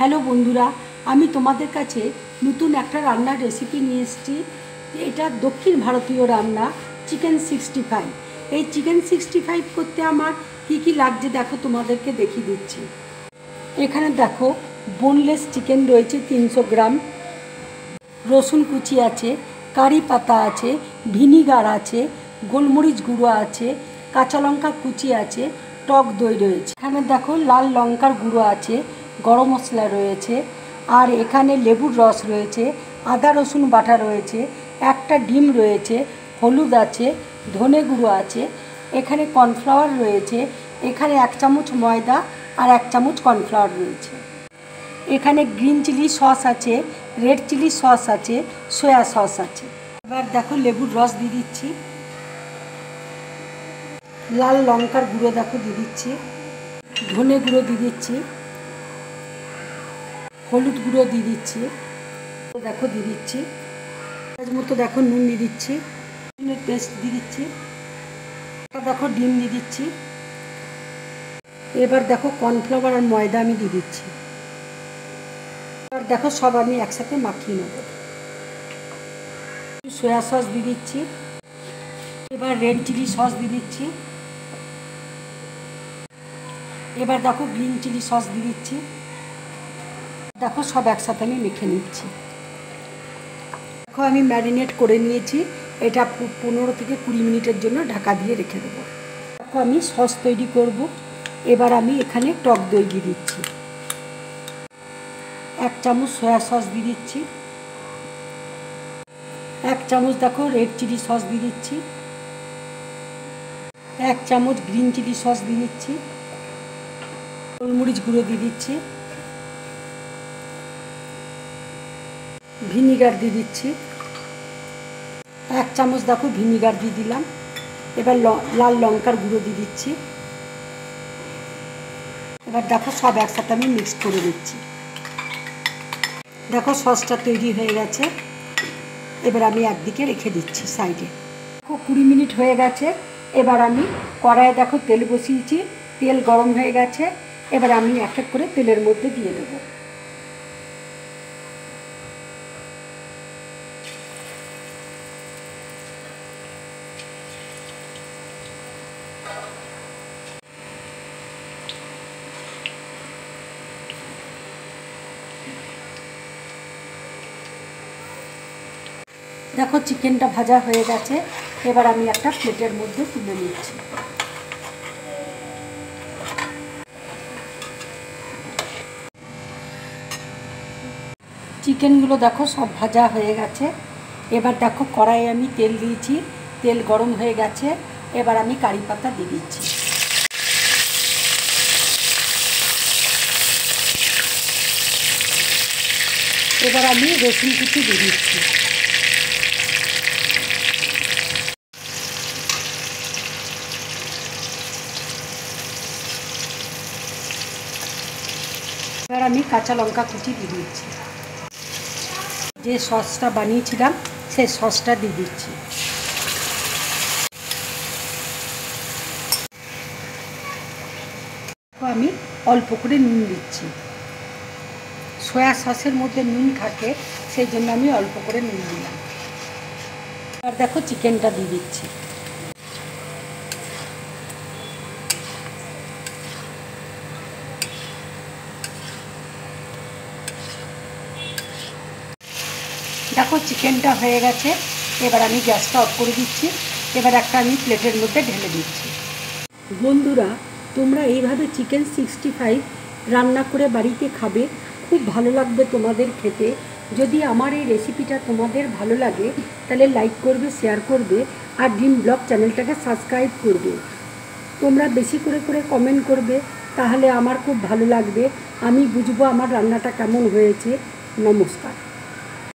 Hello বন্ধুরা, আমি তোমাদের কাছে নতুন একটা রান্নার রেসিপি নিয়ে এসেছি। এটা দক্ষিণ ভারতীয় রান্না, চিকেন 65। এই চিকেন 65 করতে আমার কি লাগছে দেখো, তোমাদেরকে দেখিয়ে দিচ্ছি। এখানে দেখো, বোনলেস চিকেন রয়েছে 300 গ্রাম, রসুন কুচি আছে, কারি পাতা আছে, ভিনিগার আছে, গোলমরিচ গুঁড়ো আছে, কাঁচা লঙ্কা কুচি আছে, টক দই রয়েছে। এখানে দেখো লাল লঙ্কার গুঁড়ো আছে, গরম মশলা রয়েছে, আর এখানে লেবুর রস রয়েছে, আদা রসুন বাটা রয়েছে, একটা ডিম রয়েছে, হলুদ আছে, ধনে গুঁড়ো আছে, এখানে কর্নফ্লাওয়ার রয়েছে, এখানে 1 চামচ ময়দা আর 1 চামচ কর্নফ্লাওয়ার রয়েছে। এখানে গ্রিন চিলি সস আছে, রেড চিলি সস আছে, সয়া সস আছে। এবার দেখো লেবুর রস দিয়ে দিচ্ছি, লাল লঙ্কার গুঁড়ো দেখো দিয়ে দিচ্ছি, ধনে গুঁড়ো দিয়ে দিচ্ছি, হলুদ গুঁড়ো দিয়ে দিচ্ছি, দেখো দিয়ে দিচ্ছি মতো, দেখো নুন দিয়ে দিচ্ছি, নুনের পেস্ট দিয়ে দিচ্ছি, দেখো ডিম দিয়ে দিচ্ছি। এবার দেখো কর্নফ্লাওয়ার আর ময়দা আমি দিয়ে দিচ্ছি। এবার দেখো সব আমি একসাথে মাখিয়ে নেব। সয়া সস দিয়ে দিচ্ছি, এবার রেড চিলি সস দিয়ে দিচ্ছি, এবার দেখো গ্রিন চিলি সস দিয়ে দিচ্ছি। দেখো সব একসাথে আমি মেখে নিচ্ছি। দেখো আমি ম্যারিনেট করে নিয়েছি, এটা 15 থেকে 20 মিনিটের জন্য ঢাকা দিয়ে রেখে দেবো। দেখো আমি সস তৈরি করব। এবার আমি এখানে টক দই দিয়ে দিচ্ছি, 1 চামচ সয়া সস দিয়ে দিচ্ছি, 1 চামচ দেখো রেড চিলি সস দিয়ে দিচ্ছি, 1 চামচ গ্রিন চিলি সস দিয়ে দিচ্ছি, গোলমরিচ গুঁড়ো দিয়ে দিচ্ছি, ভিনিগার দিয়ে দিচ্ছি, 1 চামচ দেখো ভিনিগার দিয়ে দিলাম। এবার লাল লঙ্কার গুঁড়ো দিয়ে দিচ্ছি। এবার দেখো সব একসাথে আমি মিক্স করে দিচ্ছি। দেখো সসটা তৈরি হয়ে গেছে। এবার আমি একদিকে রেখে দিচ্ছি সাইডে। দেখো 20 মিনিট হয়ে গেছে। এবার আমি কড়াইয়ে দেখো তেল বসিয়েছি, তেল গরম হয়ে গেছে। এবার আমি এক এক করে তেলের মধ্যে দিয়ে দেবো। দেখো চিকেনটা ভাজা হয়ে গেছে। এবার আমি একটা প্লেটের মধ্যে তুলে নিচ্ছি। চিকেনগুলো দেখো সব ভাজা হয়ে গেছে। এবার দেখো কড়াইয়ে আমি তেল দিয়েছি, তেল গরম হয়ে গেছে। এবার আমি কারি পাতা দিয়ে দিচ্ছি। এবার আমি রসুন কুচি দিয়ে দিচ্ছি। এবার আমি কাঁচা লঙ্কা কুচি দিয়ে দিচ্ছি। যে সসটা বানিয়েছিলাম সেই সসটা দিয়ে দিচ্ছি। আমি অল্প করে নুন দিচ্ছি। সয়া সসের মধ্যে নুন থাকে, সেই জন্য আমি অল্প করে নুন দিলাম। আর দেখো চিকেনটা দিয়ে দিচ্ছি। দেখো চিকেনটা হয়ে গেছে। এবার আমি গ্যাসটা অফ করে দিচ্ছি। এবার একটা আমি প্লেটের মধ্যে ঢেলে দিচ্ছি। বন্ধুরা, তোমরা এইভাবে চিকেন 65 রান্না করে বাড়িতে খাবে, খুব ভালো লাগবে তোমাদের খেতে। যদি আমার এই রেসিপিটা তোমাদের ভালো লাগে তাহলে লাইক করবে, শেয়ার করবে, আর ড্রিম ব্লগ চ্যানেলটাকে সাবস্ক্রাইব করবে। তোমরা বেশি করে কমেন্ট করবে, তাহলে আমার খুব ভালো লাগবে। আমি বুঝবো আমার রান্নাটা কেমন হয়েছে। নমস্কার।